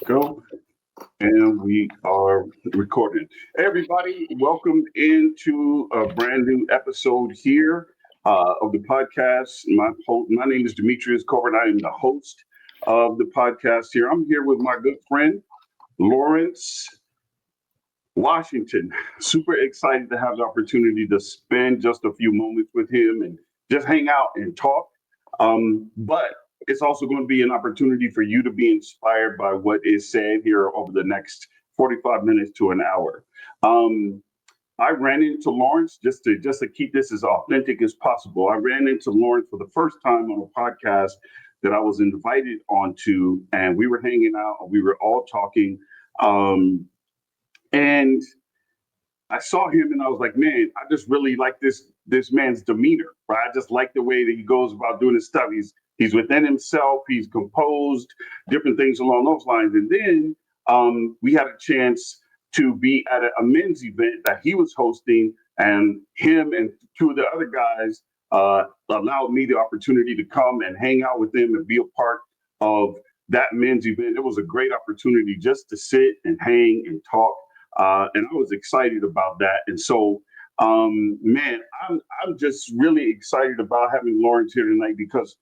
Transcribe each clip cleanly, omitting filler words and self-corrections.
Go. And we are recording. Hey, everybody, welcome into a brand new episode here of the podcast. My name is Demetrius Colbert. I am the host of the podcast here. I'm here with my good friend, Lawrence Washington. Super excited to have the opportunity to spend just a few moments with him and just hang out and talk. But it's also going to be an opportunity for you to be inspired by what is said here over the next 45 minutes to an hour. Um, I ran into Lawrence just to keep this as authentic as possible. I ran into Lawrence for the first time on a podcast that I was invited onto, and we were hanging out and we were all talking. Um, and I saw him and I was like, man, I just really like this man's demeanor, right? I just like the way that he goes about doing his stuff. He's within himself, he's composed, different things along those lines. And then we had a chance to be at a men's event that he was hosting, and him and two of the other guys allowed me the opportunity to come and hang out with them and be a part of that men's event. It was a great opportunity just to sit and hang and talk, and I was excited about that. And so, man, I'm just really excited about having Lawrence here tonight because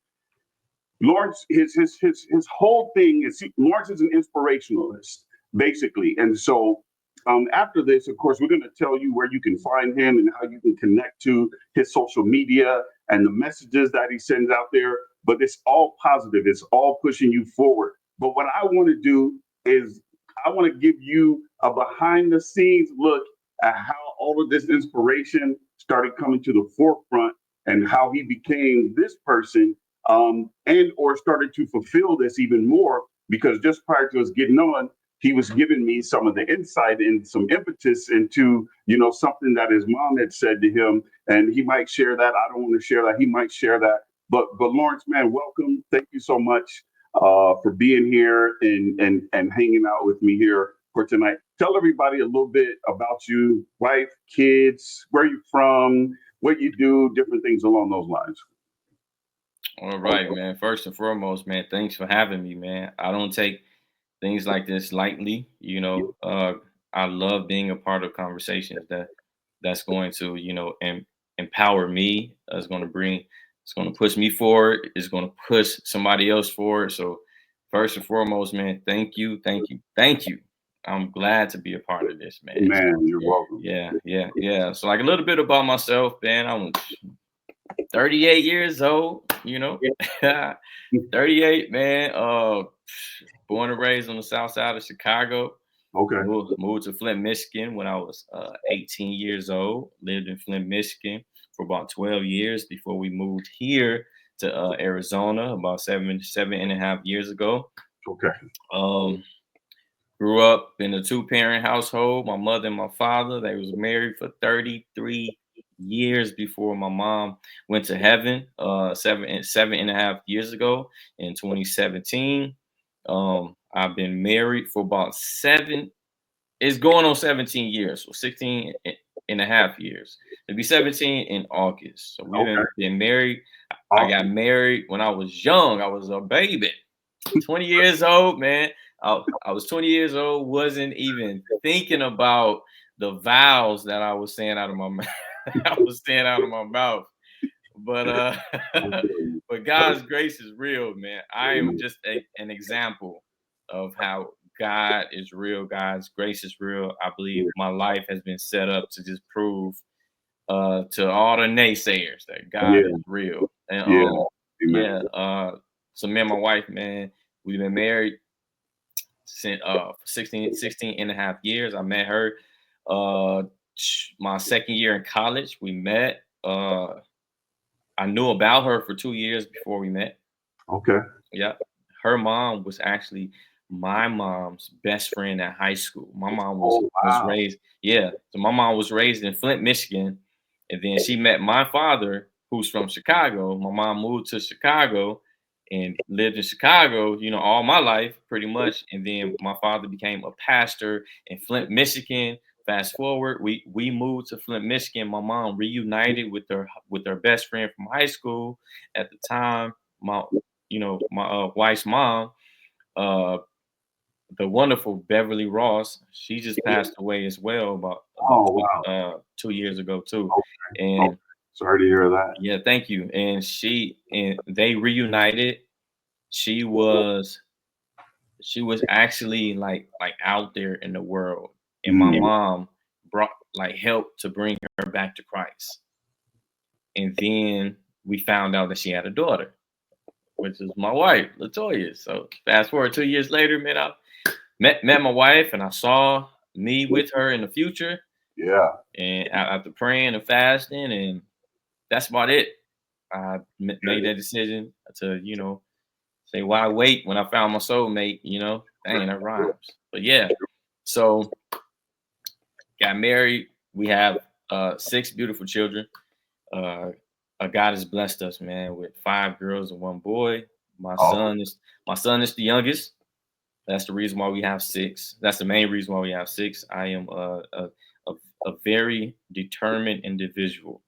Lawrence, his whole thing is Lawrence is an inspirationalist, basically. And so, after this, of course, we're going to tell you where you can find him and how you can connect to his social media and the messages that he sends out there. But it's all positive. It's all pushing you forward. But what I want to do is I want to give you a behind the scenes look at how all of this inspiration started coming to the forefront and how he became this person, and or started to fulfill this even more, because just prior to us getting on, he was giving me some of the insight and some impetus into something that his mom had said to him, and he might share that. I don't want to share that. He might share that. But Lawrence, man, welcome. Thank you so much for being here and hanging out with me here for tonight. Tell everybody a little bit about you, wife, kids, where you from, what you do, different things along those lines. All right, man. First and foremost, man, thanks for having me, man. I don't take things like this lightly. I love being a part of conversations that's going to, empower me. It's going to push me forward. It's going to push somebody else forward. So, first and foremost, man, thank you. I'm glad to be a part of this, man. Man, you're welcome. Yeah. So, like a little bit about myself, man. I'm 38 years old, 38, man. Born and raised on the south side of Chicago. Okay. Moved to Flint, Michigan when I was 18 years old. Lived in Flint, Michigan for about 12 years before we moved here to Arizona about seven and a half years ago. Okay. Um, Grew up in a two-parent household. My mother and my father, they was married for 33 years before my mom went to heaven seven and a half years ago in 2017. I've been married for about it's going on 17 years, so 16 and a half years. It'll be 17 in August. So we've Okay. been married. I got Awesome. married when I was young. I was a baby. 20 years old, man. I was 20 years old, wasn't even thinking about the vows that I was saying out of my mouth. I was saying out of my mouth. But but God's grace is real, man. I am just an example of how God is real. God's grace is real. I believe my life has been set up to just prove to all the naysayers that God Yeah. is real. And Yeah. Amen. yeah, so me and my wife, man, we've been married since for 16 and a half years. I met her uh my second year in college. We met. I knew about her for 2 years before we met. Okay. Yeah. Her mom was actually my mom's best friend at high school. My mom Oh was wow. raised, yeah. So my mom was raised in Flint, Michigan, and then she met my father, who's from Chicago. My mom moved to Chicago and lived in Chicago, all my life pretty much. And then my father became a pastor in Flint, Michigan. Fast forward, we moved to Flint, Michigan. My mom reunited with her best friend from high school at the time. My wife's mom, uh, the wonderful Beverly Ross. She just passed away as well about Oh, wow. 2 years ago too. Okay. Okay. And Sorry to hear that. yeah, thank you. And they reunited. She was she was actually like out there in the world, and my Mm. mom brought like helped to bring her back to Christ. And then we found out that she had a daughter, which is my wife, Latoya. So fast forward 2 years later, man, I met my wife, and I saw me with her in the future. Yeah. And after praying and fasting, and that's about it. I made that decision to, say, why wait when I found my soulmate? Dang, that rhymes. But yeah, so got married. We have 6 beautiful children. Uh, God has blessed us, man, with 5 girls and 1 boy. My Awesome. son is my son is the youngest. That's the reason why we have 6. That's the main reason why we have 6. I am a very determined individual.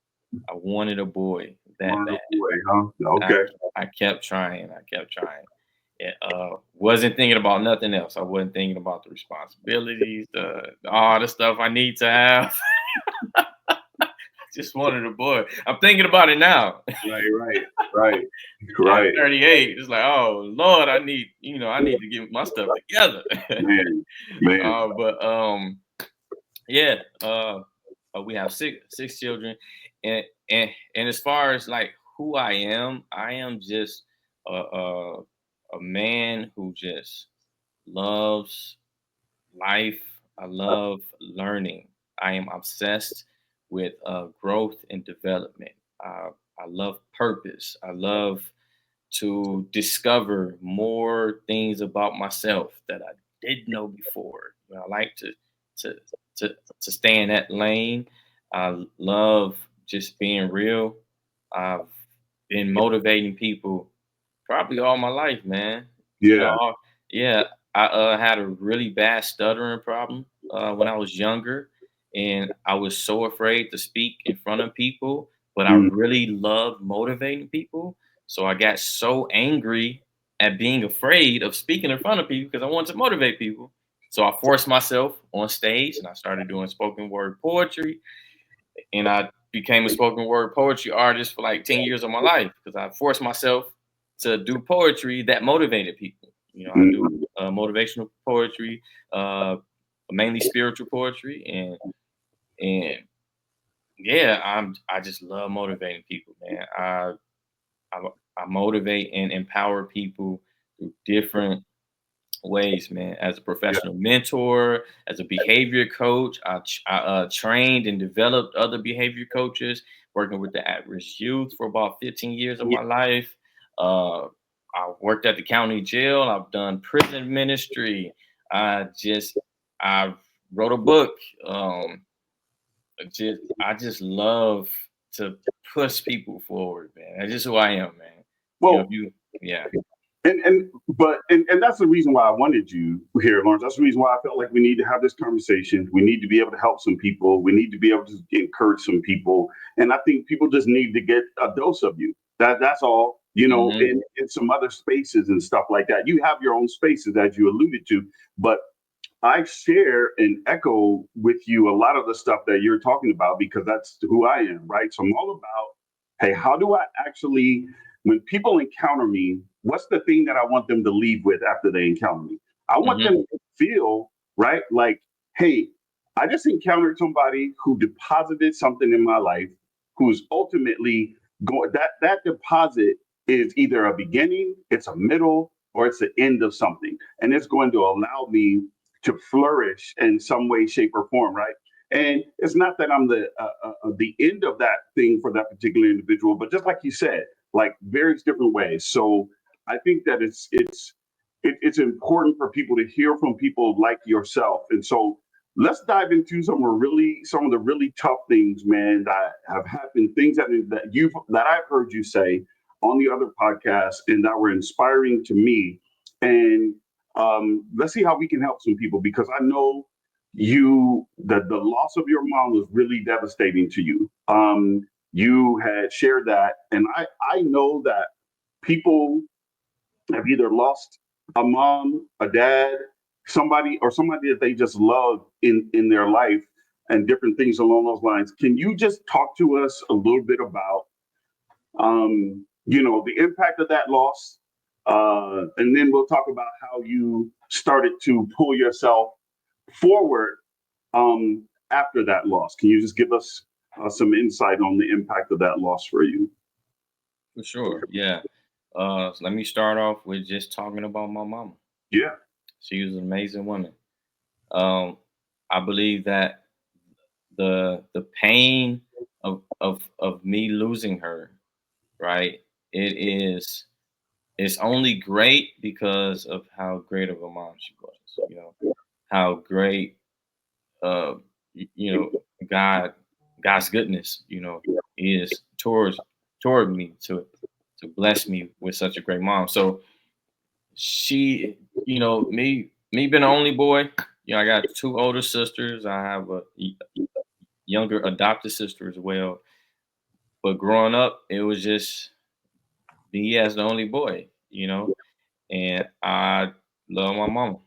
I wanted a boy that One bad. boy, huh? I Okay. I kept trying. I kept trying. It, wasn't thinking about nothing else. I wasn't thinking about the responsibilities, all the stuff I need to have. Just wanted a boy. I'm thinking about it now. Right. Right. At Right. 38, it's like, oh Lord, I need to get my stuff together. Man. Man. But yeah, we have six children, and and as far as like who I am just a a man who just loves life. I love learning. I am obsessed with growth and development. I love purpose. I love to discover more things about myself that I didn't know before. I like to to to stay in that lane. I love just being real. I've been motivating people probably all my life, man. You know, Yeah. yeah, I had a really bad stuttering problem when I was younger, and I was so afraid to speak in front of people. But I Mm. really loved motivating people, so I got so angry at being afraid of speaking in front of people because I wanted to motivate people. So I forced myself on stage, and I started doing spoken word poetry, and I became a spoken word poetry artist for like 10 years of my life because I forced myself to do poetry that motivated people. I do Mm. motivational poetry, uh, mainly spiritual poetry, and yeah, I just love motivating people, man. I, I motivate and empower people through different ways, man. As a Yeah. professional mentor, as a behavior coach, I trained and developed other behavior coaches, working with the at-risk youth for about 15 years of Yeah. my life. Uh, I worked at the county jail. I've done prison ministry. I wrote a book. I just love to push people forward, man. That's just who I am, man. If Well, you, yeah. and that's the reason why I wanted you here, Lawrence. That's the reason why I felt like we need to have this conversation. We need to be able to help some people. We need to be able to encourage some people. And I think people just need to get a dose of you. That's all. Hmm. In some other spaces and stuff like that. You have your own spaces, as you alluded to, but I share and echo with you a lot of the stuff that you're talking about because that's who I am, right? So I'm all about, hey, how do I actually, when people encounter me, what's the thing that I want them to leave with after they encounter me? I want Hmm. them to feel, right? Like, hey, I just encountered somebody who deposited something in my life, who's ultimately going, that deposit is either a beginning, it's a middle, or it's the end of something. And it's going to allow me to flourish in some way, shape, or form, right? And it's not that I'm the end of that thing for that particular individual, but just like you said, like various different ways. So I think that it's important for people to hear from people like yourself. And so let's dive into some of the really tough things, man, that have happened, things that I've heard you say on the other podcasts and that were inspiring to me. And let's see how we can help some people because I know that the loss of your mom was really devastating to you. You had shared that, and I know that people have either lost a mom, a dad, somebody that they just love in their life and different things along those lines. Can you just talk to us a little bit about the impact of that loss, and then we'll talk about how you started to pull yourself forward after that loss. Can you just give us some insight on the impact of that loss for you? For sure. Yeah. So let me start off with just talking about my mama. Yeah. She was an amazing woman. Um, I believe that the pain of me losing her, right? It is it's only great because of how great of a mom she was. How great uh God God's goodness, is toward me to bless me with such a great mom. So she, me being the only boy, I got two older sisters. I have a younger adopted sister as well. But growing up, it was just me as the only boy, and I love my mama.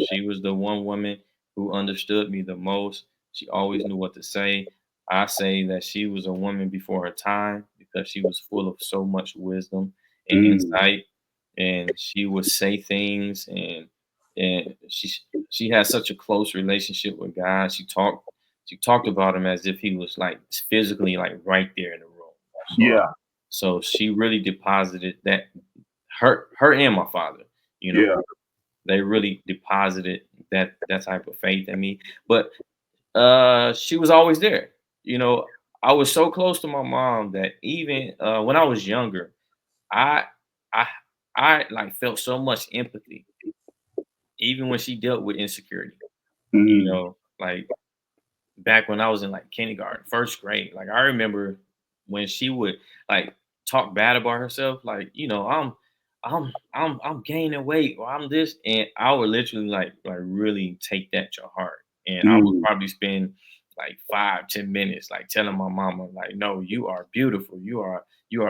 She was the one woman who understood me the most. She always knew what to say. I say that she was a woman before her time because she was full of so much wisdom and Mm, insight, and she would say things, and she had such a close relationship with God. She talked about him as if he was like physically like right there in the room. So yeah. so she really deposited that her and my father, you know, Yeah. they really deposited that type of faith in me. But she was always there. You know, I was so close to my mom that even when I was younger, I I I like felt so much empathy, even when she dealt with insecurity. Mm, Like back when I was in like kindergarten, first grade. Like I remember when she would like talk bad about herself, like, I'm gaining weight or I'm this, and I would literally like really take that to heart. And I would mm, probably spend like 5-10 minutes like telling my mama, like, no, you are beautiful, you are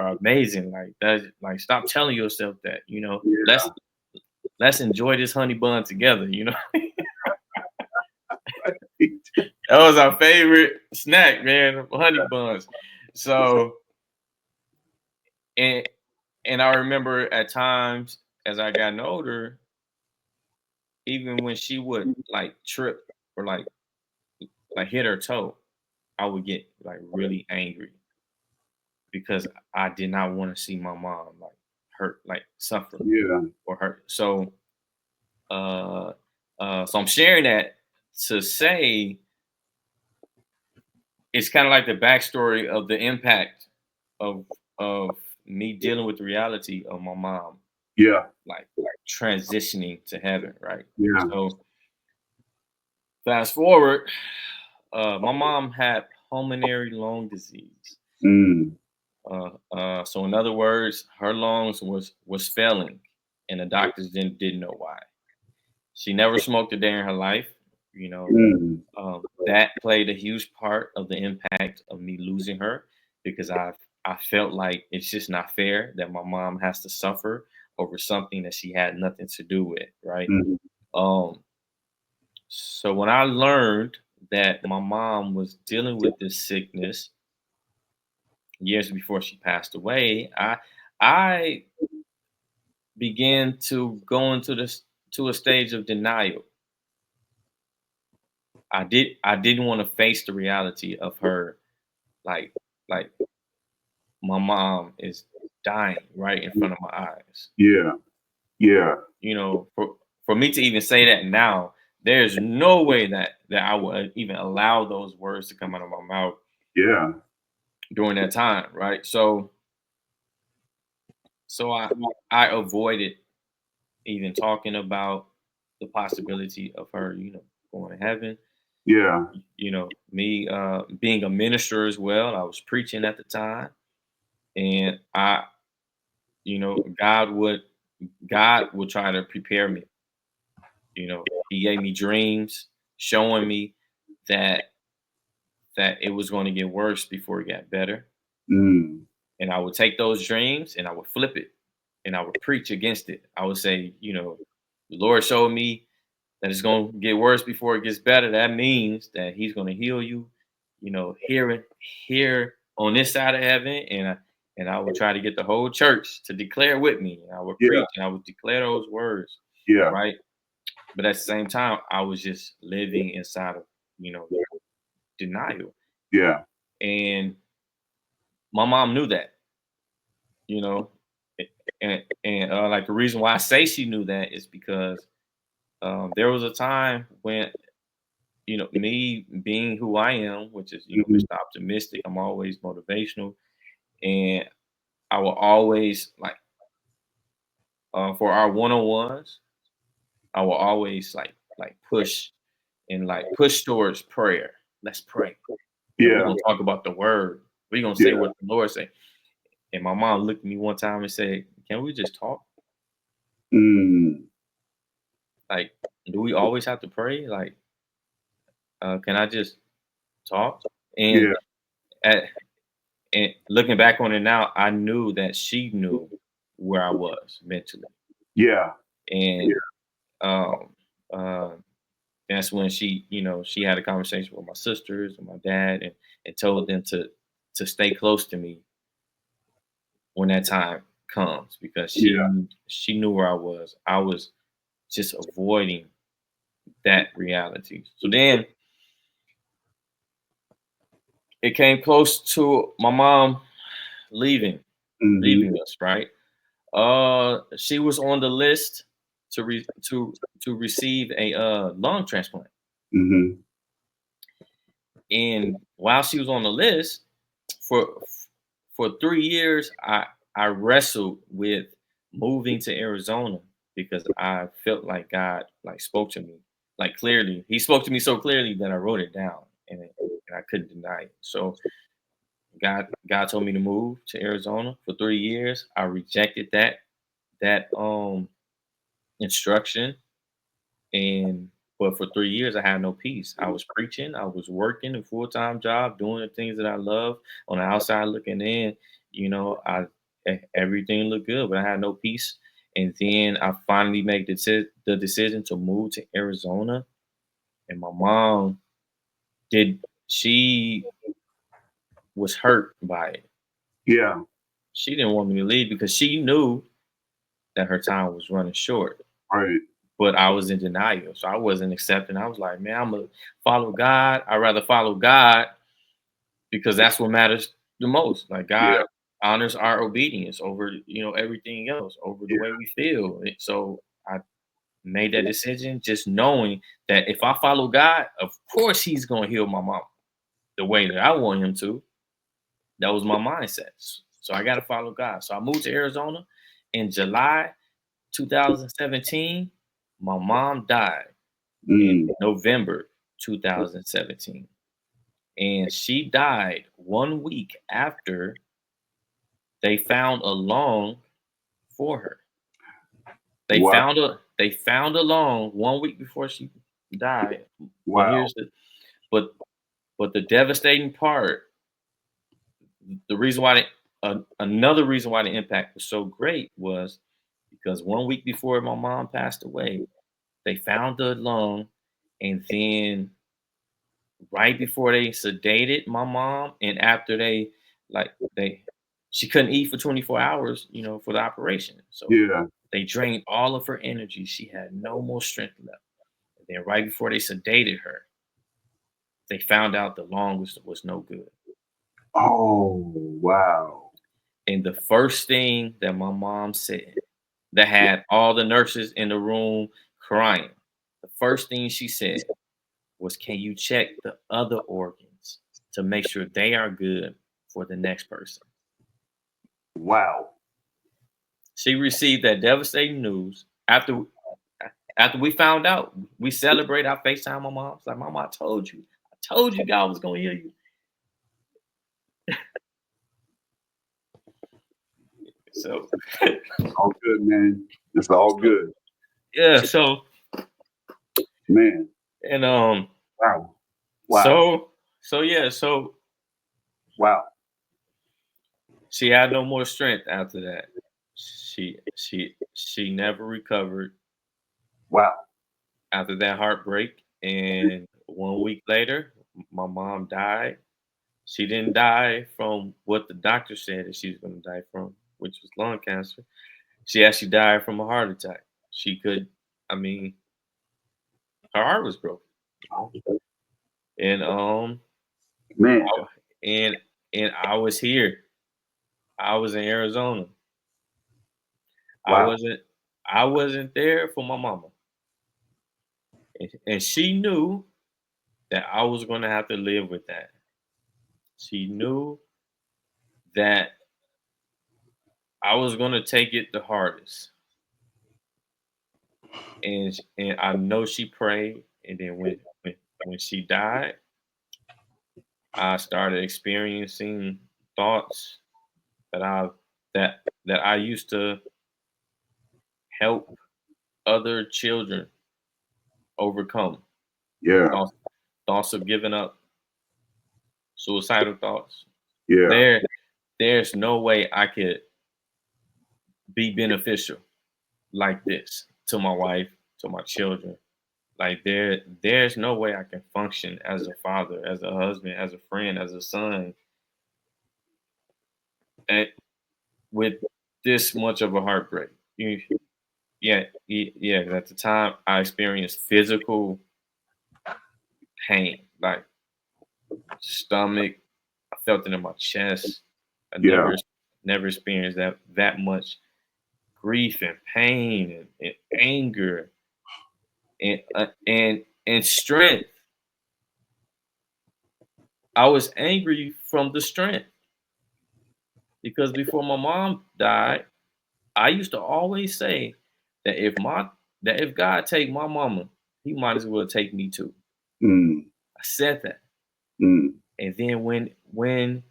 amazing. Like that, like stop telling yourself that, yeah. let's enjoy this honey bun together. That was our favorite snack, man, honey buns. So, and and I remember at times as I gotten older, even when she would like trip or like hit her toe, I would get like really angry because I did not want to see my mom like hurt, like suffer Yeah. or hurt. Uh, so I'm sharing that to say it's kind of like the backstory of the impact of of me dealing with the reality of my mom Yeah. like transitioning to heaven, right? Yeah. So fast forward, my mom had pulmonary lung disease. Mm, So in other words, her lungs was failing, and the doctors didn't know why. She never smoked a day in her life. You know, mm, that played a huge part of the impact of me losing her because I felt like it's just not fair that my mom has to suffer over something that she had nothing to do with, right? mm, Um, so when I learned that my mom was dealing with this sickness years before she passed away, I began to go into this to a stage of denial. I didn't want to face the reality of her like like my mom is dying right in front of my eyes. yeah. Yeah. For me to even say that now, there's no way that I would even allow those words to come out of my mouth Yeah. during that time, right? So I avoided even talking about the possibility of her, going to heaven. Yeah. Me being a minister as well, I was preaching at the time, and you know, God would God would try to prepare me. He gave me dreams showing me that it was going to get worse before it got better. Mm, And I would take those dreams and I would flip it and I would preach against it. I would say, the Lord showed me that it's gonna get worse before it gets better. That means that he's gonna heal you, here on this side of heaven, and I would try to get the whole church to declare with me. And I would Yeah. preach and I would declare those words, Yeah. right? But at the same time, I was just living inside of, denial. Yeah. And my mom knew that, you know, and like the reason why I say she knew that is because there was a time when, me being who I am, which is, Mhm. Mr. Optimistic, I'm always motivational, and I will always like for our one-on-ones, I will always like push and like push towards prayer. Let's pray. And we're Yeah. gonna talk about the word. We're gonna say Yeah. what the Lord say. And my mom looked at me one time and said, "Can we just talk? Mm. Like, do we always have to pray? Like, can I just talk?" And Yeah. at and looking back on it now, I knew that she knew where I was mentally. Yeah. And um uh that's when she had a conversation with my sisters and my dad, and told them to stay close to me when that time comes, because Yeah. she knew where I was. I was just avoiding that reality. So then it came close to my mom leaving Mhm. leaving us, right? She was on the list to receive a lung transplant. Mhm. And while she was on the list, for for 3 years, I wrestled with moving to Arizona because I felt like God like spoke to me like clearly. He spoke to me so clearly that I wrote it down, and I couldn't deny it. So God told me to move to Arizona for 3 years. I rejected that instruction, and but for 3 years I had no peace. I was preaching, I was working a full-time job, doing the things that I love. On the outside looking in, everything looked good, but I had no peace. And then I finally made the decision to move to Arizona. And my mom did she was hurt by it. Yeah. She didn't want me to leave because she knew that her time was running short. Right. But I was in denial. So I wasn't accepting. I was like, man, I'm gonna follow God. I'd rather follow God because that's what matters the most. Like Yeah. God honors our obedience over, everything else, over the Yeah. way we feel. So I made that decision just knowing that if I follow God, of course he's gonna heal my mom the way that I want him to. That was my mindset. So I gotta follow God. So I moved to Arizona in July 2017. My mom died in Mm. November 2017. And she died 1 week after they found a lung for her. Wow. They found a lung 1 week before she died. But Wow. here's the but but the devastating part, the reason why another reason why the impact was so great was because 1 week before my mom passed away, they found the lung, and then right before they sedated my mom, and after they she couldn't eat for 24 hours, for the operation. So Yeah. they drained all of her energy. She had no more strength left. And then right before they sedated her, they found out the lung was no good. Oh, wow. And the first thing that my mom said, that had all the nurses in the room crying, the first thing she said was, "Can you check the other organs to make sure they are good for the next person?" Wow. She received that devastating news after we found out. We celebrate. I FaceTime my mom. It's like, "Mama, I told you God was gonna heal you." So, All good, man. It's all so good. yeah. So Man. and Wow. Wow. so yeah. So Wow. she had no more strength after that. She never recovered. Wow. after that heartbreak, and 1 week later, my mom died. She didn't die from what the doctor said that she was going to die from, which was lung cancer. She actually died from a heart attack. She could, I mean, her heart was broken, and Man, I- and and I was here. I was in Arizona. I wow. wasn't I wasn't there for my mama, and she knew that I was going to have to live with that. She knew that I was going to take it the hardest, and I know she prayed. And then when she died, I started experiencing thoughts that I used to help other children overcome. Yeah, Thoughts, thoughts of giving up, suicidal thoughts. yeah, There, there's no way I could be beneficial like this to my wife, to my children. Like there's no way I can function as a father, as a husband, as a friend, as a son, and with this much of a heartbreak. You, yeah, yeah. 'Cause at the time, I experienced physical pain, like stomach. I felt it in my chest. I yeah, never experienced that much grief and pain and anger and strength. I was angry from the strength because before my mom died, I used to always say that if God take my mama, He might as well take me too. mm, I said that, mm, and then when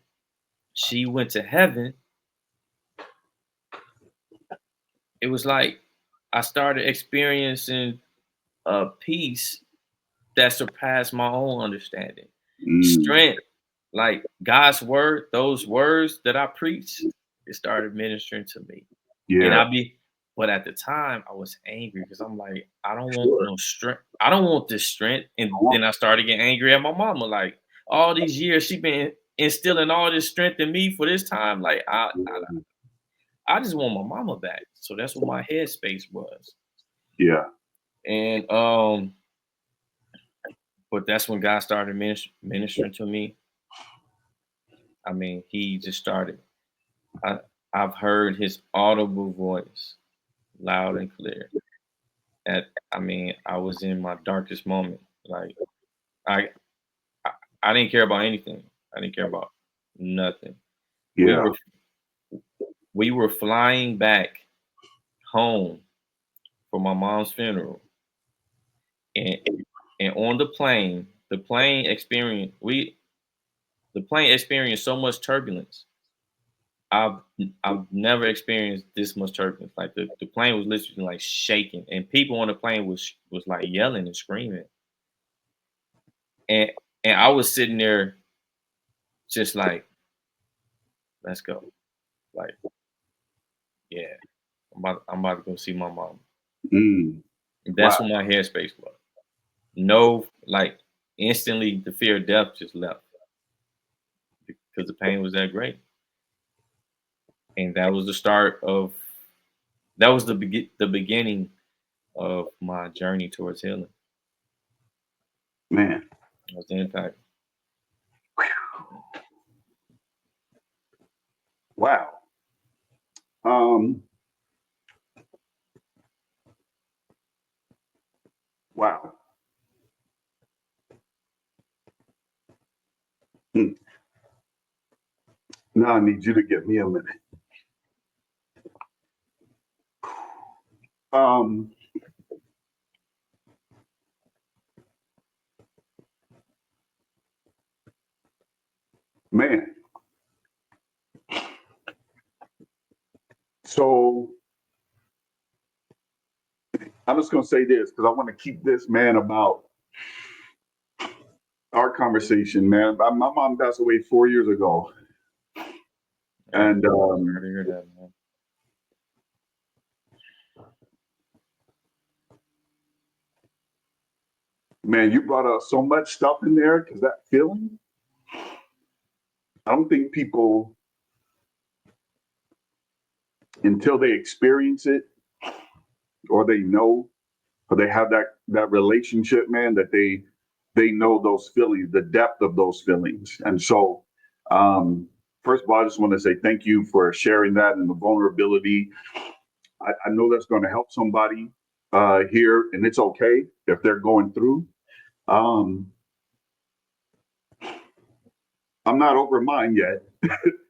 she went to heaven, it was like I started experiencing a peace that surpassed my own understanding. mm, Strength, like God's word, those words that I preached, it started ministering to me. And yeah, but at the time I was angry because I'm like, I don't want sure. no strength. I don't want this strength. And I want- then I started getting angry at my mama. Like all these years she been instilling all this strength in me for this time. Like I just want my mama back. So that's what my headspace was. Yeah, And but that's when God started ministering to me. I mean, he just started. I I've heard his audible voice loud and clear. I mean, I was in my darkest moment. Like I, I I didn't care about anything. I didn't care about nothing. We yeah, were we were flying back home for my mom's funeral, and on the plane experienced the plane experienced so much turbulence. I've I've never experienced this much turbulence. Like the plane was literally like shaking, and people on the plane was like yelling and screaming, and I was sitting there just like, let's go, like yeah, I'm about to go see my mom. mm, And wow, that's what my headspace was. No, like instantly the fear of death just left because the pain was that great, and that was the start of that was the beginning of my journey towards healing. man, That was the impact. wow. Um, wow. Hmm. Now I need you to give me a minute. Um, man. So I'm just gonna say this because I want to keep this man about our conversation, man. My mom passed away 4 years ago, Yeah, and sorry to hear that, man. Man, you brought up so much stuff in there because that feeling, I don't think people, until they experience it or they know or they have that relationship, man, that they know those feelings, the depth of those feelings. And so, first of all, I just want to say thank you for sharing that and the vulnerability. I know that's going to help somebody here, and it's okay if they're going through. Um, I'm not over mine yet,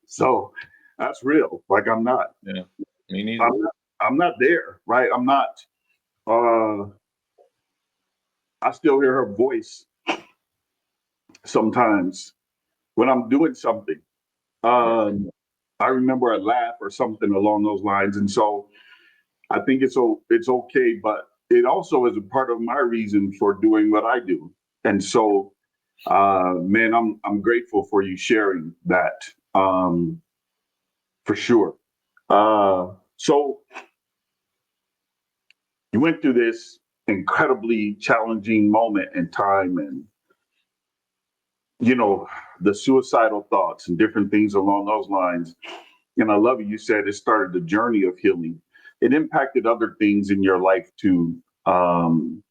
so that's real. Like I'm not. Yeah, me neither. I'm not there, right? I'm not. Uh, I still hear her voice sometimes when I'm doing something. Um, I remember a laugh or something along those lines, and so I think it's okay, but it also is a part of my reason for doing what I do. And so, man, I'm grateful for you sharing that, for sure. So you went through this incredibly challenging moment in time, and you know the suicidal thoughts and different things along those lines. And I love it. You said it started the journey of healing. It impacted other things in your life too. Um,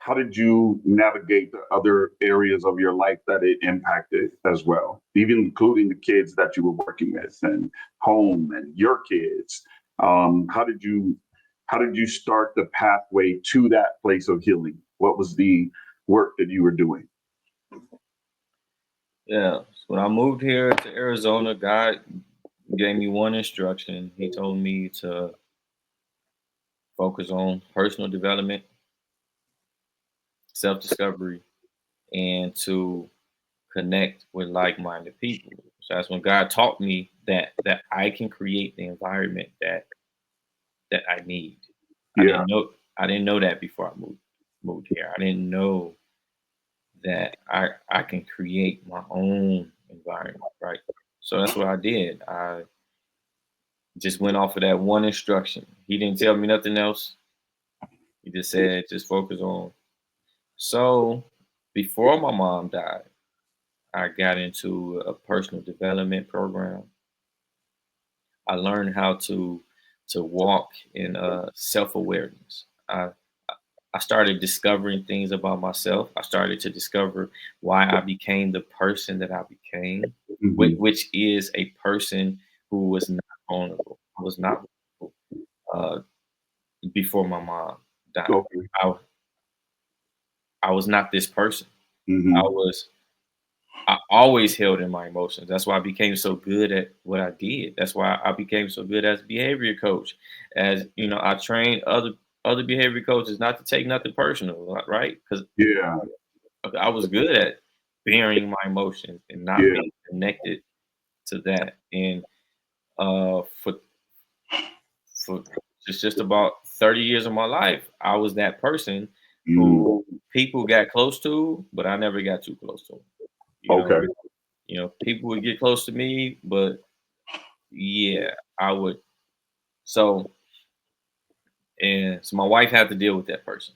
how did you navigate the other areas of your life that it impacted as well, even including the kids that you were working with and home and your kids? How did you start the pathway to that place of healing? What was the work that you were doing? Yeah. So when I moved here to Arizona, God gave me one instruction. He told me to focus on personal development, self discovery, and to connect with like minded people. So that's when God taught me that I can create the environment that I need. I Yeah, didn't know I didn't know that before I moved here. I didn't know that I can create my own environment, right? So that's what I did. I just went off of that one instruction. He didn't tell me nothing else. He just said just focus on. So before my mom died, I got into a personal development program. I learned how to walk in self awareness. I started discovering things about myself. I started to discover why I became the person that I became, hmm, which is a person who was not vulnerable. I was not vulnerable before my mom died. okay, I, I was not this person. I hmm, was I always held in my emotions. That's why I became so good at what I did. That's why I became so good as a behavior coach. As you know, I trained other behavior coaches not to take nothing personal, right? Because yeah, I was good at bearing my emotions and not yeah, being connected to that. And for just about 30 years of my life, I was that person mm, who people got close to, but I never got too close to 'em. You know, okay, people would get close to me, but yeah, I would. So, and so my wife had to deal with that person.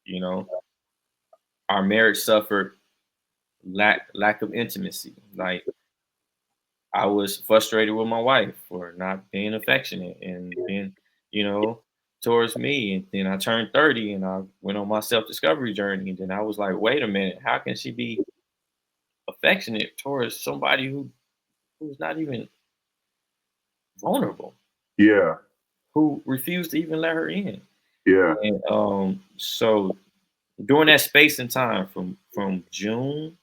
You know, our marriage suffered lack of intimacy. Like I was frustrated with my wife for not being affectionate and being, you know, towards me. And then I turned 30 and I went on my self discovery journey. And then I was like, wait a minute, how can she be affectionate towards somebody who's not even vulnerable, yeah, who refused to even let her in? yeah, And so during that space and time from June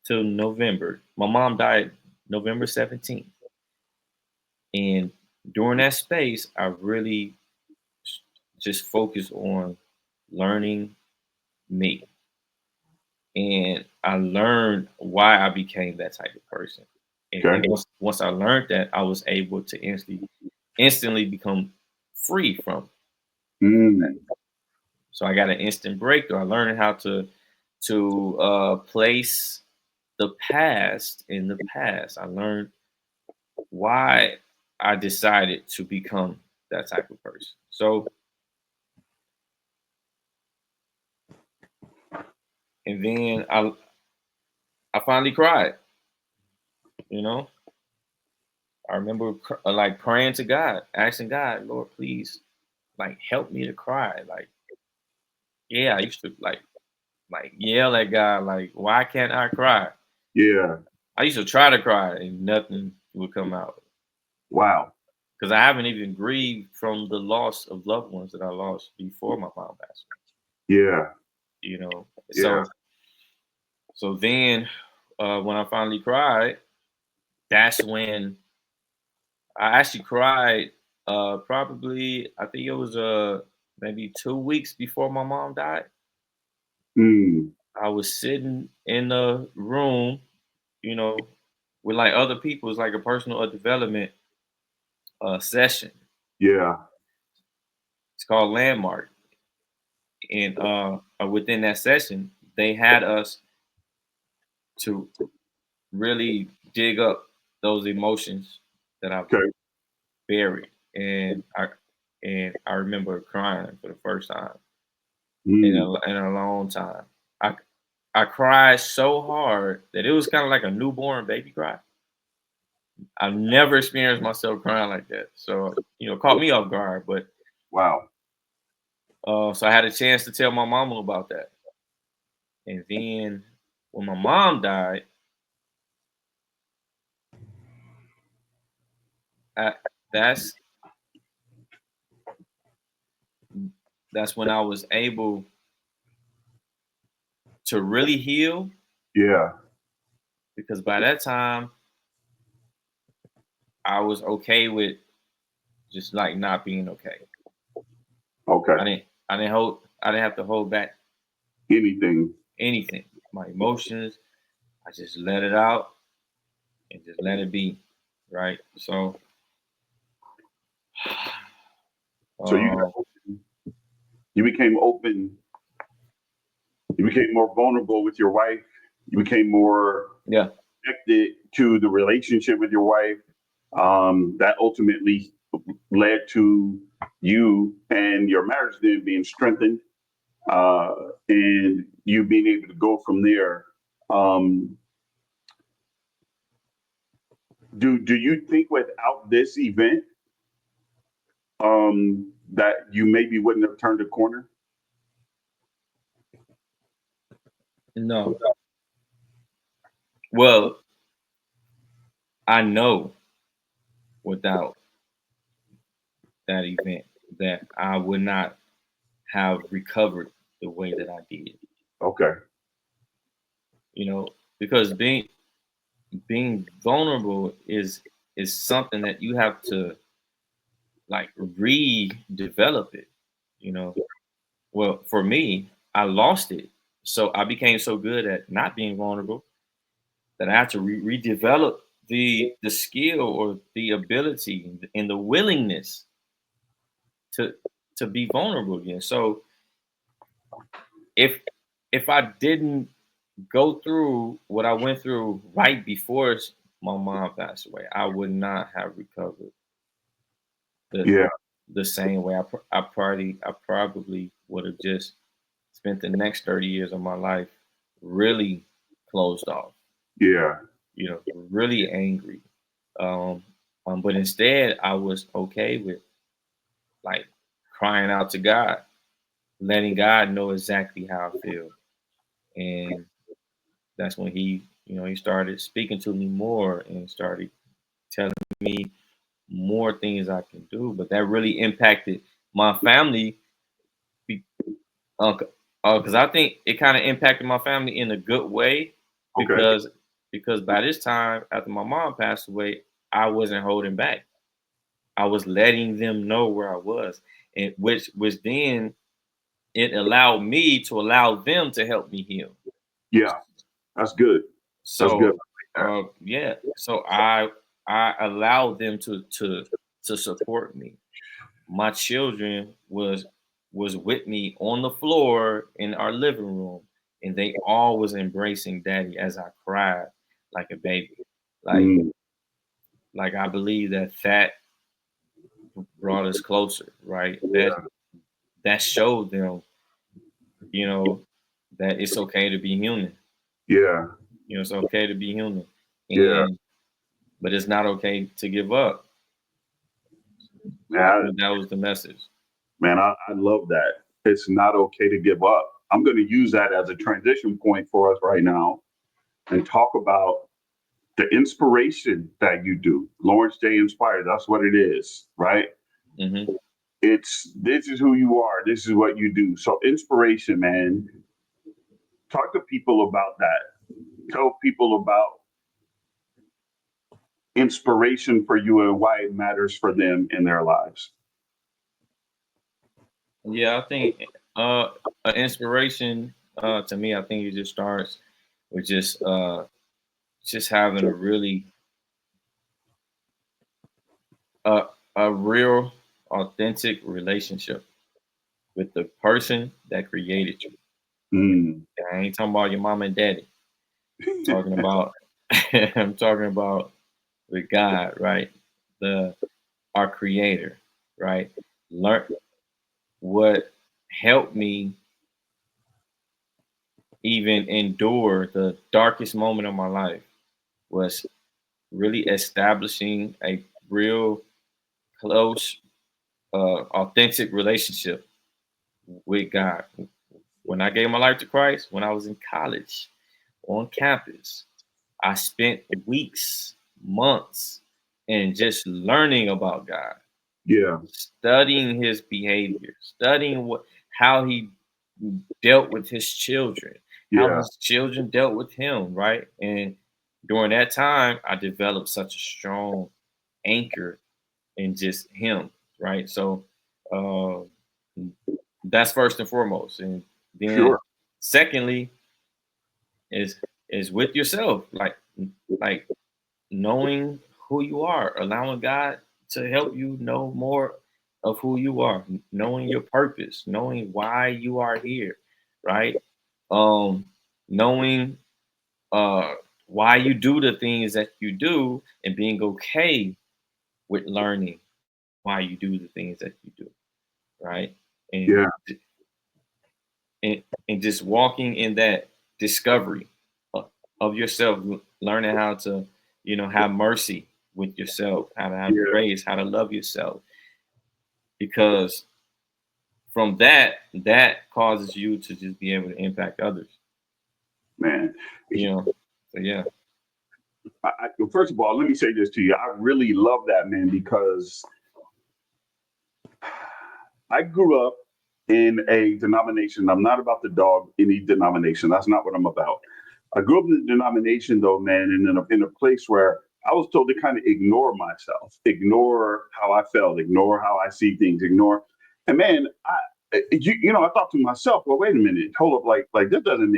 to November, my mom died November 17th. And during that space, I really just focused on learning me. And I learned why I became that type of person. And okay, once I learned that, I was able to instantly become free from it. mm, So I got an instant breakthrough. I learned how to place the past in the past. I learned why I decided to become that type of person. So And then I finally cried. You know, I remember like praying to God, asking God, Lord, please, like help me to cry. Like, yeah, I used to like yell at God, like, why can't I cry? Yeah. I used to try to cry and nothing would come out Wow. because I haven't even grieved from the loss of loved ones that I lost before my mom passed Yeah. away. You know, Yeah. so then when I finally cried, that's when I actually cried. Probably I think it was maybe 2 weeks before my mom died. Mm. I was sitting in the room, you know, with like other people. It's like a personal development session. Yeah. It's called Landmark, and within that session, they had us to really dig up those emotions that I've Okay. buried, and I remember crying for the first time Mm. in a long time. I I cried so hard that it was kind of like a newborn baby cry. I've never experienced myself crying like that. So, caught me off guard. But Wow. so I had a chance to tell my mama about that. And then when my mom died, I, that's that's when I was able to really heal Yeah. because by that time I was okay with just like not being okay. Okay. I didn't have to hold back Anything. anything. My emotions, I just let it out and just let it be. Right. So So uh, you became open. You became more vulnerable with your wife. You became more yeah, connected to the relationship with your wife. That ultimately led to you and your marriage then being strengthened, uh, and you being able to go from there. Um, do you think without this event that you maybe wouldn't have turned a corner? no. Well, I know without that event that I would not have recovered the way that I did. Okay. Because being vulnerable is something that you have to like redevelop it. You know, well, for me, I lost it, so I became so good at not being vulnerable that I had to redevelop the skill or the ability and the willingness to to be vulnerable again. So if if I didn't go through what I went through right before my mom passed away, I would not have recovered the Yeah. the same way. I probably would have just spent the next 30 years of my life really closed off, Yeah. really angry. Um, but instead, I was okay with like crying out to God, letting God know exactly how I feel, and that's when he started speaking to me more and started telling me more things I can do. But that really impacted my family because I think it kind of impacted my family in a good way Okay. because by this time after my mom passed away, I wasn't holding back. I was letting them know where I was, and which then it allowed me to allow them to help me heal. Yeah. That's good. That's good. So yeah, so I allowed them to support me. My children was with me on the floor in our living room, and they all was embracing daddy as I cried like a baby. Like Mm, like I believe that brought us closer, right? That yeah. showed them, you know, that it's okay to be human. Yeah. You know, it's okay to be human, Yeah. and but it's not okay to give up. So I Man, think that was the message. I love that. It's not okay to give up. I'm going to use that as a transition point for us right now and talk about the inspiration that you do. Lawrence J. Inspired. That's what it is, right? Hmm. It's this is who you are. This is what you do. So inspiration, man. Talk to people about that. Tell people about inspiration for you and why it matters for them in their lives. Yeah, I think an inspiration to me, I think it just starts with just having a really uh, a real authentic relationship with the person that created you. Mm. I ain't talking about your mom and daddy. I'm talking about I'm talking about with God, right? The Our creator, right? Learn what helped me even endure the darkest moment of my life was really establishing a real close, authentic relationship with God. When I gave my life to Christ, when I was in college, on campus, I spent weeks, months, and just learning about God, Yeah. studying His behavior, studying how He dealt with His children, how Yeah. His children dealt with Him, right? And during that time, I developed such a strong anchor in just Him, right? So uh, that's first and foremost, and then Sure. secondly is with yourself, like knowing who you are, allowing God to help you know more of who you are, knowing your purpose, knowing why you are here, right? Um, knowing uh why you do the things that you do and being okay with learning why you do the things that you do, right? And Yeah. and just walking in that discovery of yourself, learning how to, have mercy with yourself, how to have Yeah. grace, how to love yourself, because from that causes you to just be able to impact others, Man. you know. So yeah. Well, first of all, let me say this to you. I really love that, man, because I grew up in a denomination. I'm not about to dog any denomination. That's not what I'm about. I grew up in a denomination, though, man, and in a place where I was told to kind of ignore myself, ignore how I felt, ignore how I see things, ignore. And man, I thought to myself, well, wait a minute, hold up, like this doesn't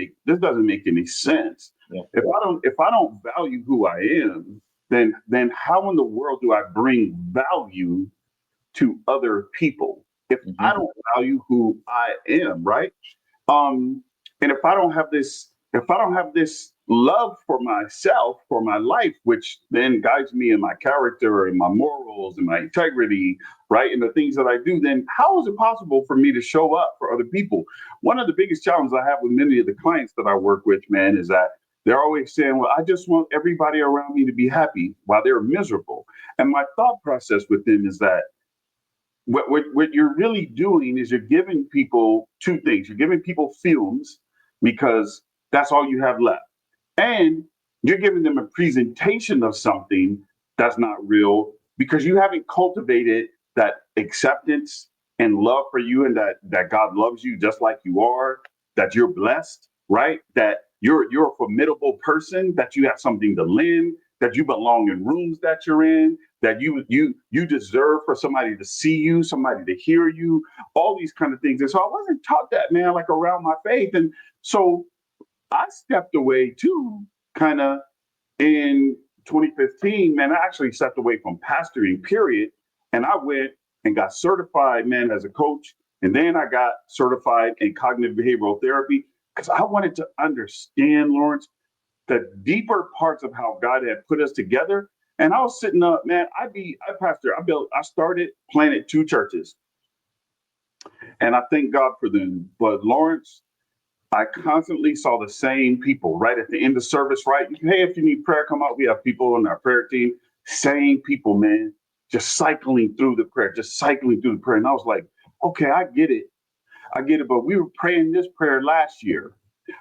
make any sense. Yeah. If I don't value who I am, then how in the world do I bring value to other people if I Hmm. don't value who I am, right? Um, and if I don't have this love for myself, for my life, which then guides me in my character and my morals and my integrity, right? And the things that I do, then how is it possible for me to show up for other people? One of the biggest challenges I have with many of the clients that I work with, man, is that they're always saying, well, I just want everybody around me to be happy while they're miserable. And my thought process with them is that what you're really doing is you're giving people two things. You're giving people fumes because that's all you have left. And you're giving them a presentation of something that's not real because you haven't cultivated that acceptance and love for you and that God loves you just like you are, that you're blessed, right? That you're a formidable person, that you have something to lend, that you belong in rooms that you're in, that you deserve for somebody to see you, somebody to hear you, all these kind of things. And so I wasn't taught that, man, like around my faith. And so I stepped away too, kind of in 2015, man. I actually stepped away from pastoring, period. And I went and got certified, man, as a coach. And then I got certified in cognitive behavioral therapy because I wanted to understand, Lawrence, the deeper parts of how God had put us together. And I was sitting up, man. I started, planted two churches, and I thank God for them. But Lawrence, I constantly saw the same people right at the end of service, right? Hey, if you need prayer, come out. We have people on our prayer team. Same people, man, just cycling through the prayer, just cycling through the prayer. And I was like, okay, I get it. I get it. But we were praying this prayer last year,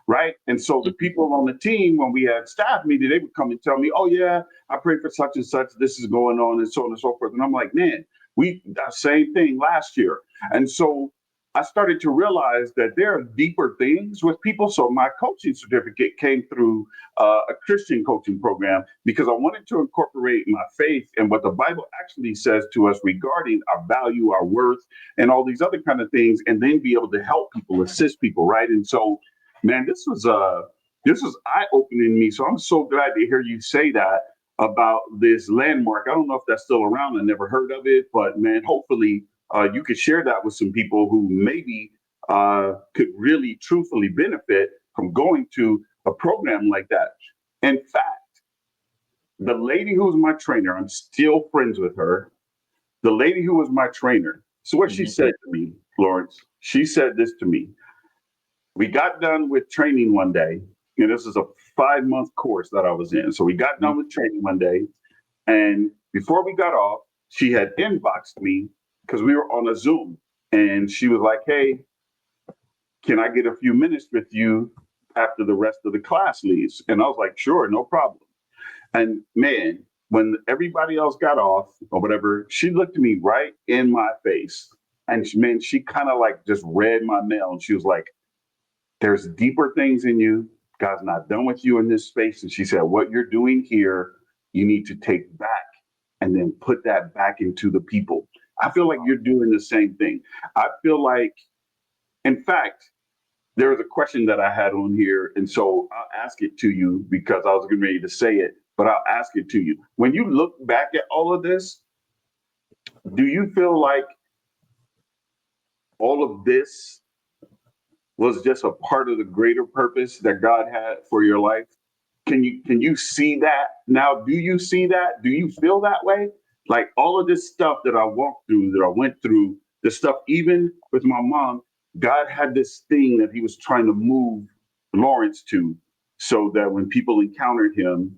right? And so the people on the team, when we had staff meeting, they would come and tell me, oh, yeah, I prayed for such and such. This is going on and so on and so forth. And I'm like, man, we that same thing last year. And so I started to realize that there are deeper things with people. So my coaching certificate came through a Christian coaching program because I wanted to incorporate my faith and what the Bible actually says to us regarding our value, our worth, and all these other kind of things, and then be able to help people, assist people, right? And so, man, this was eye opening me. So I'm so glad to hear you say that about this landmark. I don't know if that's still around. I never heard of it, but man, hopefully you could share that with some people who maybe could really truthfully benefit from going to a program like that. In fact, the lady who was my trainer, I'm still friends with her. The lady who was my trainer. So what she Mhm. said to me, Florence, she said this to me. We got done with training one day, and this is a 5 month course that I was in. So we got done with training one day, and before we got off, she had inboxed me because we were on a Zoom, and she was like, "Hey, can I get a few minutes with you after the rest of the class leaves?" And I was like, "Sure, no problem." And man, when everybody else got off or whatever, she looked at me right in my face, and she kind of like just read my mail, and she was like, there's deeper things in you. God's not done with you in this space. And she said, what you're doing here, you need to take back and then put that back into the people. I feel like you're doing the same thing. I feel like, in fact, there was a question that I had on here. And so I'll ask it to you because I was getting ready to say it, but I'll ask it to you. When you look back at all of this, do you feel like all of this was just a part of the greater purpose that God had for your life? Can you see that now? Do you see that? Do you feel that way? Like all of this stuff that I walked through, that I went through, the stuff even with my mom, God had this thing that He was trying to move Lawrence to, so that when people encountered him,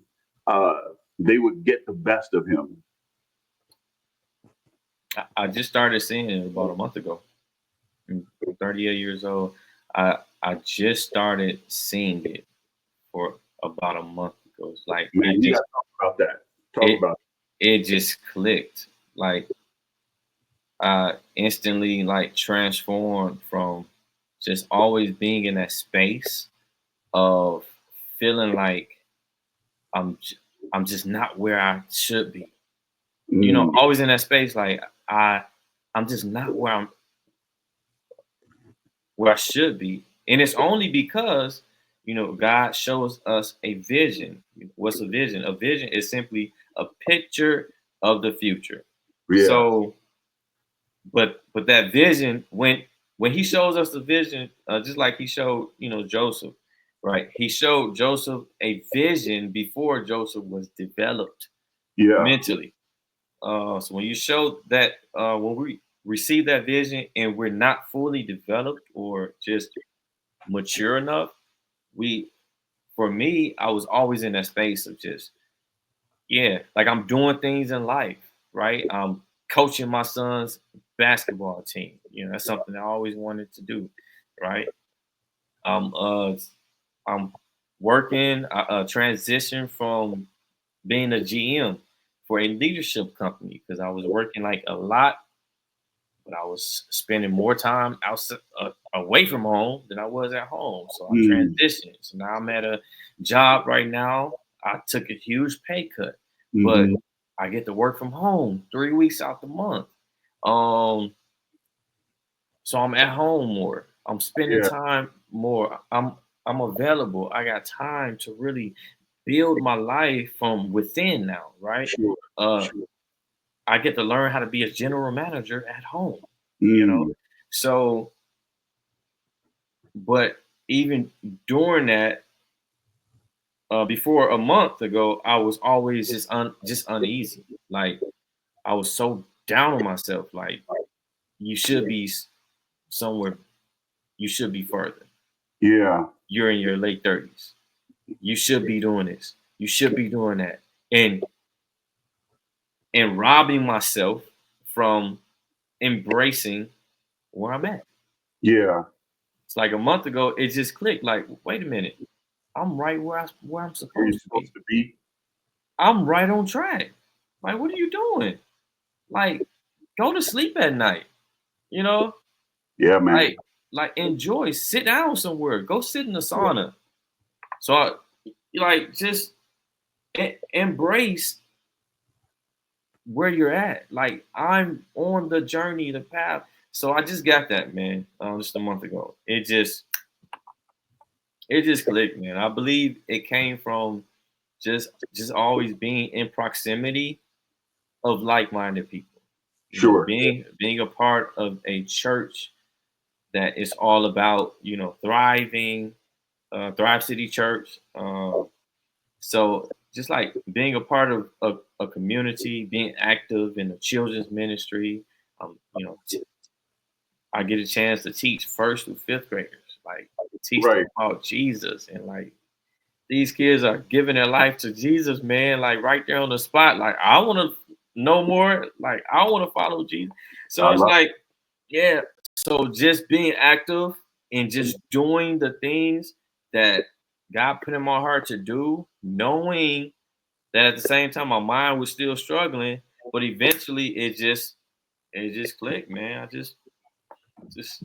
uh, they would get the best of him. I just started seeing it about a month ago. I'm 38 years old. I just started seeing it for about a month ago. It's like Man, you got to talk about that. Talk it about it just clicked. Like I instantly like transformed from just always being in that space of feeling like I'm j- I'm just not where I should be. it. Always in that space like I'm just not where I should be. And it's only because, God shows us a vision. What's a vision? A vision is simply a picture of the future. Yeah. So, but that vision, when he shows us the vision, just like he showed, Joseph, right? He showed Joseph a vision before Joseph was developed Yeah. mentally. So when you show that, when we receive that vision and we're not fully developed or just mature enough, we for me, I was always in that space of just, yeah, like I'm doing things in life, right? I'm coaching my son's basketball team. That's something I always wanted to do, right? I'm uh I'm working a transition from being a GM for a leadership company because I was working like a lot, but I was spending more time outside, away from home than I was at home. So I Mm, transitioned. So now I'm at a job right now. I took a huge pay cut, but hmm. I get to work from home 3 weeks out the month. Um, so I'm at home more. I'm spending Yeah. time more. I'm available. I got time to really build my life from within now, right? Sure. Uh, Sure. I get to learn how to be a general manager at home, you know. Mm, So, but even during that, before a month ago, I was always just uneasy. Like I was so down on myself. Like you should be somewhere. You should be further. Yeah. You're in your late 30s. You should be doing this. You should be doing that. And robbing myself from embracing where I'm at. Yeah. It's like a month ago, it just clicked. Like, wait a minute, I'm right where I'm Where you're supposed to be. supposed to be. I'm right on track. Like, what are you doing? Like, go to sleep at night. You know, Yeah, man. like enjoy. Sit down somewhere. Go sit in the sauna. So, just embrace where you're at. Like, I'm on the journey, the path. So I just got that, man, just a month ago. It just clicked, man. I believe it came from just always being in proximity of like-minded people. Sure. Being a part of a church that is all about, thriving, Thrive City Church. So just like being a part of a community, being active in the children's ministry, I get a chance to teach first through fifth graders, like teach them Right. about Jesus, and like these kids are giving their life to Jesus, man, like right there on the spot. Like, I want to know more. Like, I want to follow Jesus. So I it's love like, yeah. So just being active and just doing the things that God put in my heart to do, knowing that at the same time my mind was still struggling, but eventually it just clicked, man. I just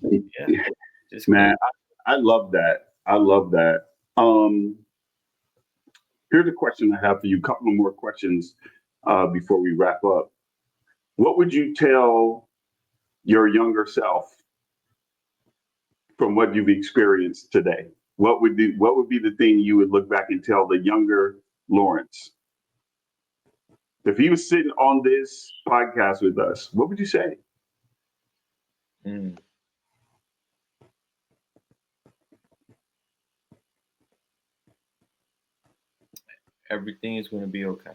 yeah, it. just Man, clicked. I love that. I love that. Um, Here's a question I have for you. A couple of more questions before we wrap up. What would you tell your younger self from what you've experienced today? What would be the thing you would look back and tell the younger Lawrence? If he was sitting on this podcast with us, what would you say? Mm. Everything is going to be okay.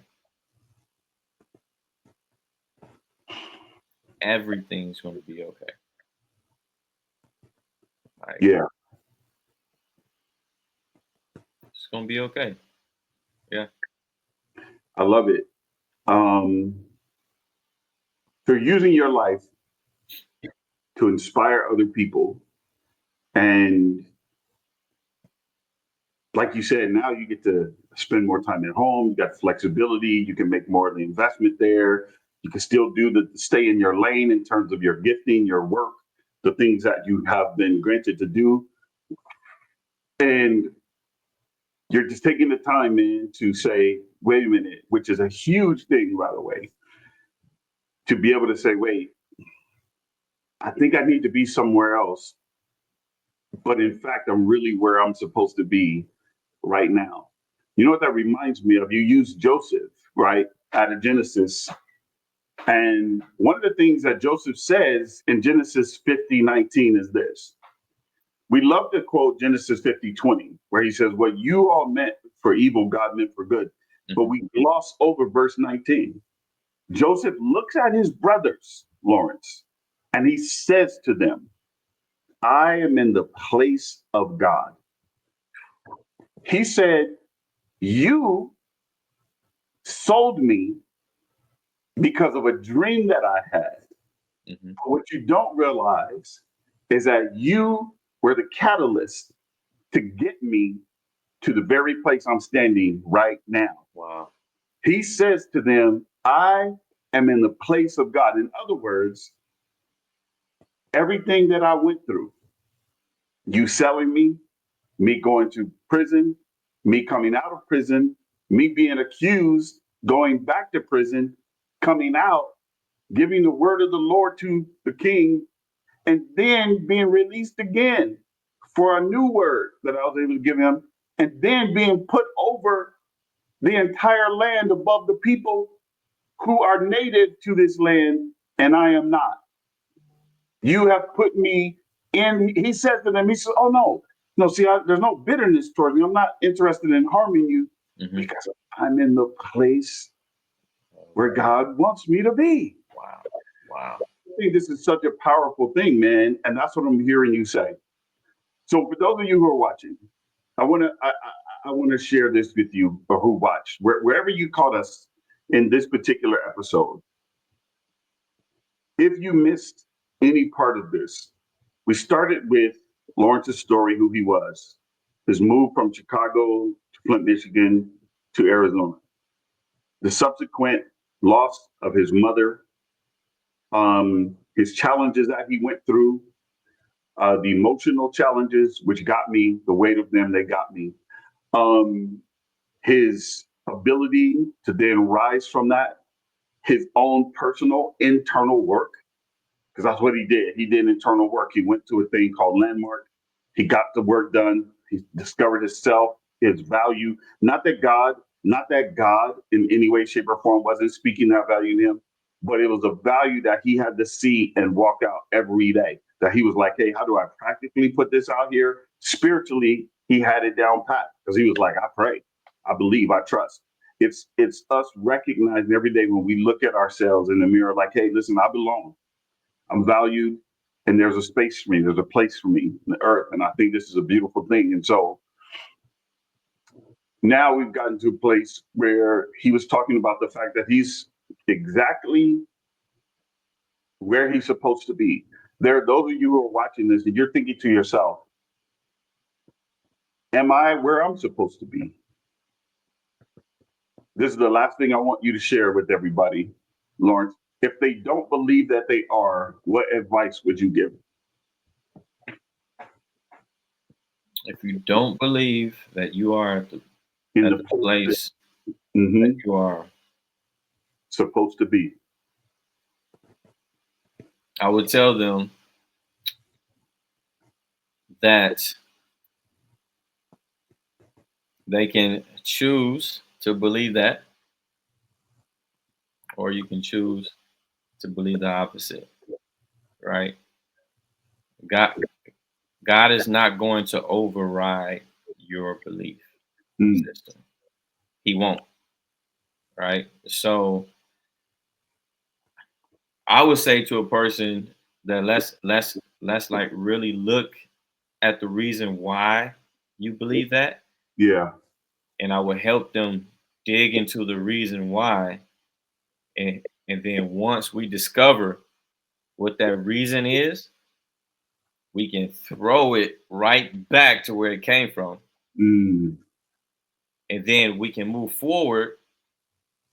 Everything's going to be okay. Like, Yeah, it's going to be okay. Yeah. I love it. So using your life to inspire other people, and like you said, now you get to spend more time at home. You got flexibility. You can make more of the investment there. You can still stay in your lane in terms of your gifting, your work, the things that you have been granted to do. And you're just taking the time, man, to say, wait a minute, which is a huge thing, by the way, to be able to say, wait, I think I need to be somewhere else. But in fact, I'm really where I'm supposed to be right now. You know what that reminds me of? You use Joseph, right, out of Genesis. And one of the things that Joseph says in Genesis 50:19 is this. We love to quote Genesis 50:20, where he says, what you all meant for evil, God meant for good. But we gloss over verse 19. Joseph looks at his brothers, Lawrence, and he says to them, I am in the place of God. He said, you sold me because of a dream that I had. Mm-hmm. What you don't realize is that you were the catalyst to get me to the very place I'm standing right now. Wow. He says to them, I am in the place of God. In other words, everything that I went through, you selling me going to prison, me coming out of prison, me being accused, going back to prison, coming out, giving the word of the Lord to the king, and then being released again for a new word that I was able to give him, and then being put over the entire land above the people who are native to this land, and I am not. You have put me in, he says to them, he says, oh no, see, there's no bitterness toward me. I'm not interested in harming you because I'm in the place where God wants me to be. Wow. Wow. I think this is such a powerful thing, man. And that's what I'm hearing you say. So for those of you who are watching, I want to I want to share this with you, or who watched, wherever you caught us in this particular episode. If you missed any part of this, we started with Lawrence's story, who he was, his move from Chicago to Flint, Michigan to Arizona, the subsequent loss of his mother, his challenges that he went through, the emotional challenges, which got me, the weight of them, they got me. His ability to then rise from that, his own personal internal work, because that's what he did. He did internal work. He went to a thing called Landmark. He got the work done. He discovered himself, his value. Not that God in any way, shape, or form wasn't speaking that value to him, but it was a value that he had to see and walk out every day. That he was like, hey, how do I practically put this out here? Spiritually, he had it down pat because he was like, I pray, I believe, I trust. It's us recognizing every day when we look at ourselves in the mirror, like, hey, listen, I belong. I'm valued, and there's a space for me. There's a place for me in the earth, and I think this is a beautiful thing. And so now we've gotten to a place where he was talking about the fact that he's exactly where he's supposed to be. There are those of you who are watching this, and you're thinking to yourself, am I where I'm supposed to be? This is the last thing I want you to share with everybody, Lawrence. If they don't believe that they are, what advice would you give? If you don't believe that you are at the place that you are supposed to be, I would tell them that they can choose to believe that, or you can choose to believe the opposite, right? God is not going to override your belief system. He won't, right? So I would say to a person that let's like really look at the reason why you believe that. Yeah. And I would help them dig into the reason why. And then once we discover what that reason is, we can throw it right back to where it came from. And then we can move forward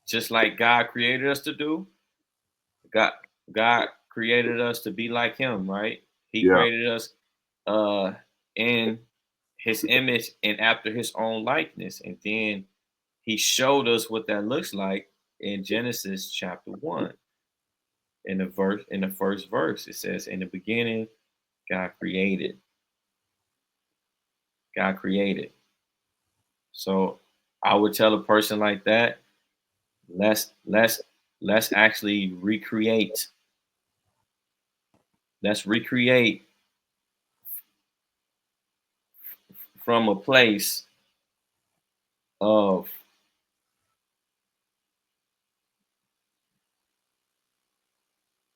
just like God created us to do. God created us to be like him, right? He created us in his image and after his own likeness. And then he showed us what that looks like in Genesis chapter 1. In the first verse, it says, in the beginning, God created. God created. So I would tell a person like that, let's actually recreate. Let's recreate from a place of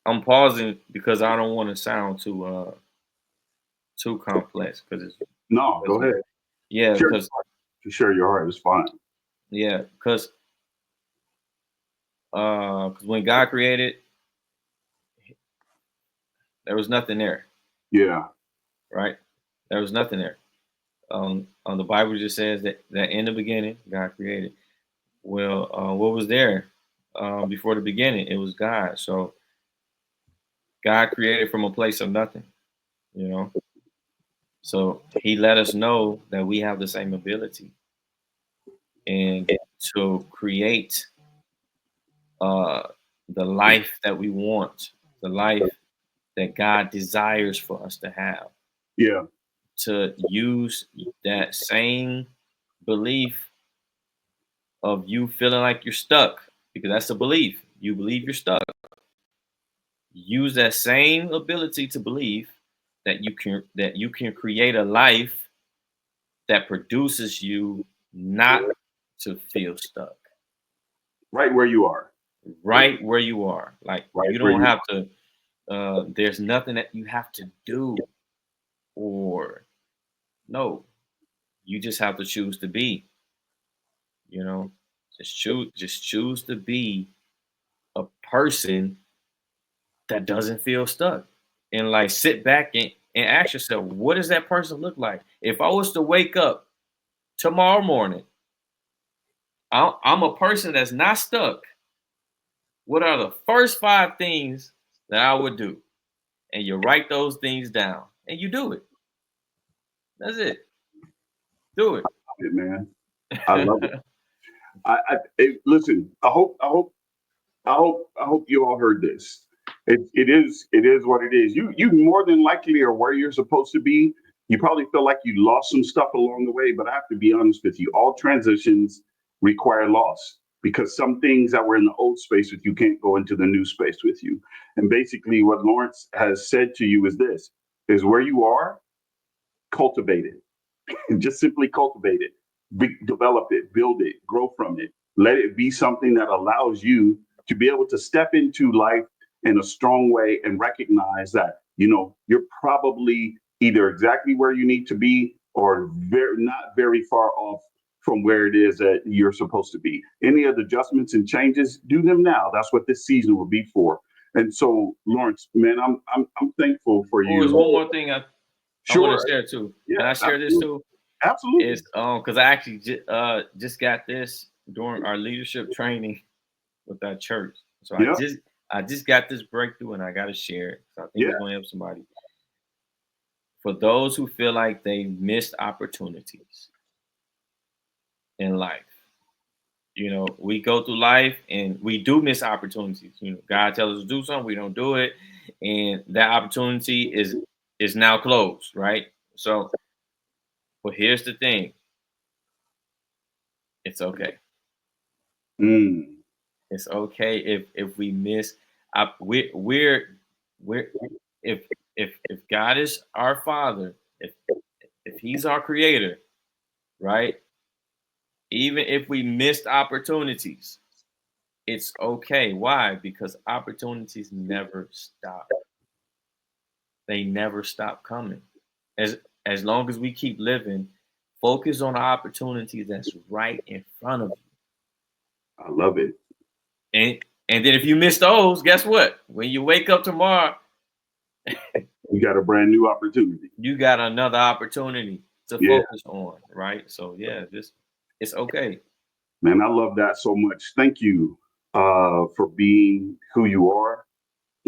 I'm pausing because I don't want to sound too complex because it's go ahead. Yeah, because to share your heart is fine. Yeah, because when God created, there was nothing there. Yeah. Right. There was nothing there. The Bible just says that in the beginning God created. Well, what was there before the beginning? It was God. So God created from a place of nothing, you know. So he let us know that we have the same ability and to create the life that we want, the life that God desires for us to have. Yeah. To use that same belief of you feeling like you're stuck, because that's a belief. You believe you're stuck. Use that same ability to believe that you can create a life that produces you not to feel stuck. Right where you are. Right where you are. Like right you don't have to there's nothing that you have to do or No, you just have to choose to be, you know, just choose to be a person that doesn't feel stuck. And like sit back and ask yourself, what does that person look like? If I was to wake up tomorrow morning, I'm a person that's not stuck. What are the first 5 things that I would do? And you write those things down and you do it. That's it. Do it. it, man. I love it. Listen. I hope you all heard this. It is what it is. You more than likely are where you're supposed to be. You probably feel like you lost some stuff along the way, but I have to be honest with you. All transitions require loss because some things that were in the old space with you can't go into the new space with you. And basically, what Lawrence has said to you is this: is where you are, cultivate it. Just simply cultivate it, develop it, build it, grow from it. Let it be something that allows you to be able to step into life in a strong way and recognize that, you're probably either exactly where you need to be or not very far off from where it is that you're supposed to be. Any of the adjustments and changes, do them now. That's what this season will be for. And so, Lawrence, man, I'm thankful for Oh, there's you. one more thing I want Sure. to share too. Can Yeah, I share this absolutely. too? Absolutely. It's because I actually just got this during our leadership training with that church. So Yeah. I just got this breakthrough and I got to share it. So I think Yeah. it's going to help somebody. For those who feel like they missed opportunities in life, we go through life and we do miss opportunities. God tells us to do something, we don't do it, and that opportunity is now closed, right? So, but here's the thing: it's okay. Mm. It's okay if we miss. We're if if God is our Father, if He's our Creator, right? Even if we missed opportunities, it's okay. Why? Because opportunities never stop. They never stop coming. As as long as we keep living, focus on the opportunity that's right in front of you. I love it. And and then if you miss those, guess what? When you wake up tomorrow, We got a brand new opportunity. you got another opportunity to Yeah, focus on, right? So yeah, just it's okay. man, I love that so much. Thank you for being who you are.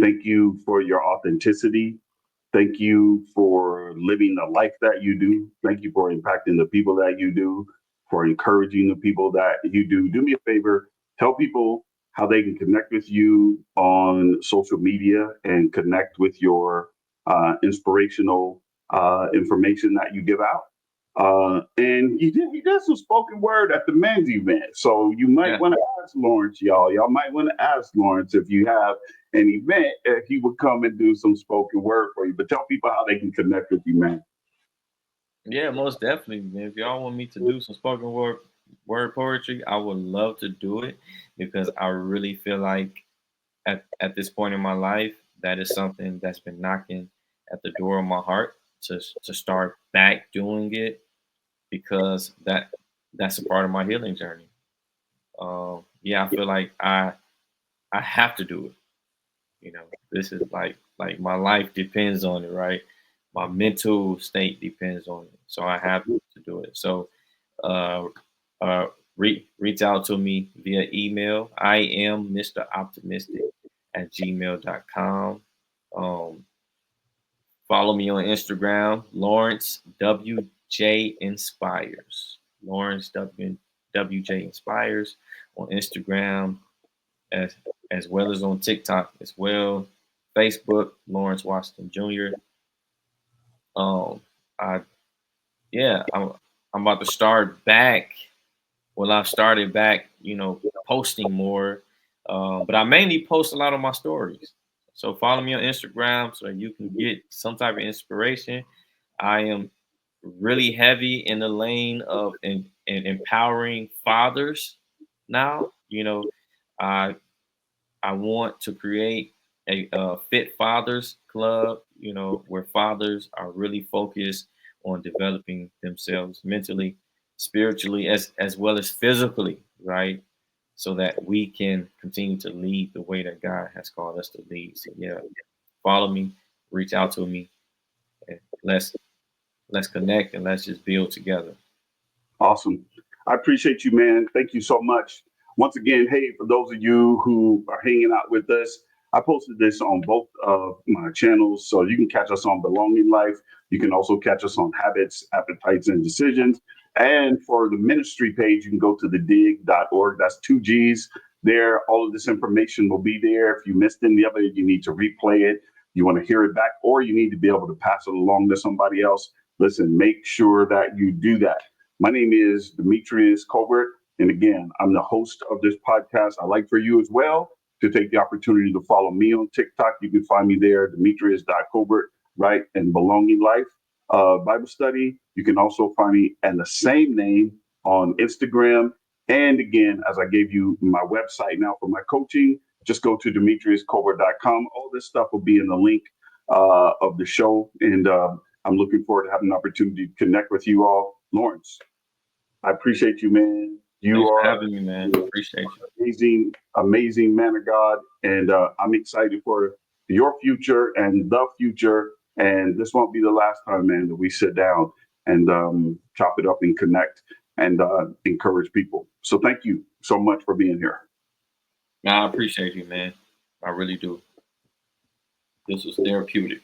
Thank you for your authenticity. Thank you for living the life that you do. Thank you for impacting the people that you do, for encouraging the people that you do. Do me a favor, tell people how they can connect with you on social media and connect with your inspirational information that you give out. And he did some spoken word at the men's event. So you might Yeah. want to ask Lawrence, y'all. Y'all might want to ask Lawrence if you have an event, if he would come and do some spoken word for you. But tell people how they can connect with you, man. Yeah, most definitely. Man. If y'all want me to do some spoken word poetry, I would love to do it because I really feel like at this point in my life, that is something that's been knocking at the door of my heart to start back doing it because that's a part of my healing journey. Yeah, I feel like I have to do it. This is like my life depends on it, right? My mental state depends on it, so I have to do it. So uh, reach out to me via email. I am Mr. Optimistic at gmail.com. Um, Follow me on Instagram, Lawrence WJ Inspires. Lawrence WJ Inspires on Instagram as as well as on TikTok as well. Facebook, Lawrence Washington Jr. I yeah, I'm about to start back. Well, I've started back, posting more, but I mainly post a lot on my stories. So follow me on Instagram so that you can get some type of inspiration. I am really heavy in the lane of in empowering fathers now. I I want to create a fit fathers club, where fathers are really focused on developing themselves mentally, spiritually, as well as physically, right? So that we can continue to lead the way that God has called us to lead. So yeah, follow me, reach out to me, and let's connect and let's just build together. Awesome. I appreciate you, man. Thank you so much. Once again, hey, for those of you who are hanging out with us, I posted this on both of my channels. So you can catch us on Belonging Life. You can also catch us on Habits, Appetites, and Decisions. And for the ministry page, you can go to thedig.org. That's two G's there. All of this information will be there. If you missed any of it, you need to replay it. You want to hear it back, or you need to be able to pass it along to somebody else. Listen, make sure that you do that. My name is Demetrius Colbert. And again, I'm the host of this podcast. I'd like for you as well to take the opportunity to follow me on TikTok. You can find me there, Demetrius.Colbert, right? And Belonging Life Bible Study. You can also find me and the same name on Instagram. And again, as I gave you my website now for my coaching, just go to DemetriusColbert.com. All this stuff will be in the link of the show. And I'm looking forward to having an opportunity to connect with you all. Lawrence, I appreciate you, man. You Thanks for are having me, man. Appreciate you. amazing man of God. And I'm excited for your future and the future. And this won't be the last time, man, that we sit down and chop it up and connect and encourage people. So thank you so much for being here. I appreciate you, man. I really do. This was therapeutic.